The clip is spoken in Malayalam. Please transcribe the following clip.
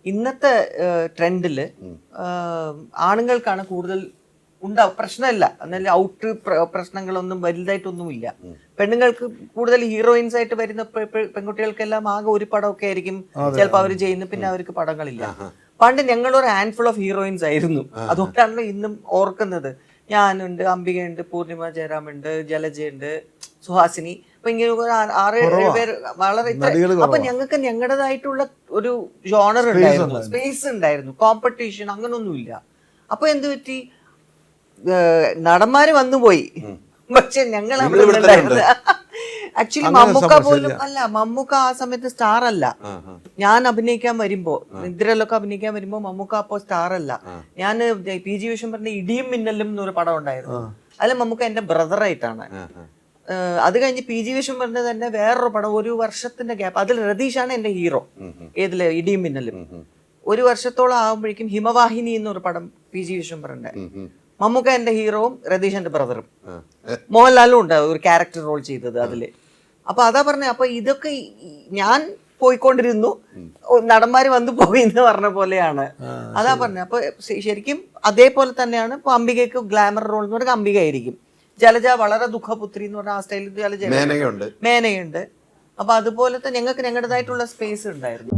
ഇന്നത്തെ ട്രെൻഡില് ആണുങ്ങൾക്കാണ് കൂടുതൽ ഉണ്ടാവും, പ്രശ്നമില്ല എന്നാൽ ഔട്ട് പ്രശ്നങ്ങളൊന്നും വലുതായിട്ടൊന്നുമില്ല. പെണ്ണുങ്ങൾക്ക് കൂടുതൽ ഹീറോയിൻസ് ആയിട്ട് വരുന്ന പെൺകുട്ടികൾക്കെല്ലാം ആകെ ഒരു പടമൊക്കെ ആയിരിക്കും ചിലപ്പോൾ അവർ ചെയ്യുന്നത്, പിന്നെ അവർക്ക് പടങ്ങളില്ല. പണ്ട് ഞങ്ങളൊരു ഹാൻഡ്ഫുൾ ഓഫ് ഹീറോയിൻസ് ആയിരുന്നു. അതുകൊണ്ടാണ് ഇന്നും ഓർക്കുന്നത്. ഞാനുണ്ട്, അംബികയുണ്ട്, പൂർണിമ ജയറാമുണ്ട്, ജലജയുണ്ട്, സുഹാസിനി, അപ്പൊ ഇങ്ങനെ 6-7 പേര് വളരെ ഇത്ര. അപ്പൊ ഞങ്ങൾക്ക് ഞങ്ങളുടേതായിട്ടുള്ള ഒരു ജോണർ ഉണ്ടായിരുന്നു, സ്പേസ് ഉണ്ടായിരുന്നു, കോമ്പറ്റീഷൻ അങ്ങനൊന്നുമില്ല. അപ്പൊ എന്ത് പറ്റി, നടന്മാര് വന്നുപോയി, പക്ഷെ ഞങ്ങൾ അവിടെ ഉണ്ടായിരുന്നത്. ആക്ച്വലി മമ്മൂക്ക പോലും അല്ല, മമ്മൂക്ക ആ സമയത്ത് സ്റ്റാർ അല്ല. ഞാൻ അഭിനയിക്കാൻ വരുമ്പോ, നിദ്രയിലൊക്കെ അഭിനയിക്കാൻ വരുമ്പോ മമ്മൂക്ക അപ്പോ സ്റ്റാർ അല്ല. ഞാൻ PG വിശ്വംഭരന്റെ ഇടിയും മിന്നലും എന്നൊരു പടം ഉണ്ടായിരുന്നു, അതിൽ മമ്മൂക്ക എന്റെ ബ്രദറായിട്ടാണ്. അത് കഴിഞ്ഞ് PG വിശ്വംഭരന്റെ തന്നെ വേറൊരു പടം, 1 വർഷത്തിന്റെ ഗ്യാപ്പ്, അതിൽ രതീഷാണ് എന്റെ ഹീറോ. ഏതില്, ഇടിയും മിന്നലും. 1 വർഷത്തോളം ആകുമ്പോഴേക്കും ഹിമവാഹിനി എന്നൊരു പടം PG വിശ്വംഭരന്റെ, മമ്മൂക്ക എന്റെ ഹീറോവും രതീഷ് എന്റെ ബ്രദറും, മോഹൻലാലും ഉണ്ട് ഒരു ക്യാരക്ടർ റോൾ ചെയ്തത് അതില്. അപ്പൊ അതാ പറഞ്ഞ, അപ്പൊ ഇതൊക്കെ ഞാൻ പോയിക്കൊണ്ടിരുന്നു, നടന്മാര് വന്നു പോയി എന്ന് പറഞ്ഞ പോലെയാണ്. അതാ പറഞ്ഞ. അപ്പൊ ശരിക്കും അതേപോലെ തന്നെയാണ് ഇപ്പൊ അംബികയ്ക്ക് ഗ്ലാമർ റോൾ എന്ന് പറഞ്ഞാൽ അംബിക ആയിരിക്കും. ജലജ വളരെ ദുഃഖപുത്രി എന്ന് പറഞ്ഞ ആ സ്റ്റൈലിൽ ജലജ, മേനയുണ്ട്. അപ്പൊ അതുപോലത്തെ ഞങ്ങൾക്ക് ഞങ്ങളുടേതായിട്ടുള്ള സ്പേസ് ഉണ്ടായിരുന്നു.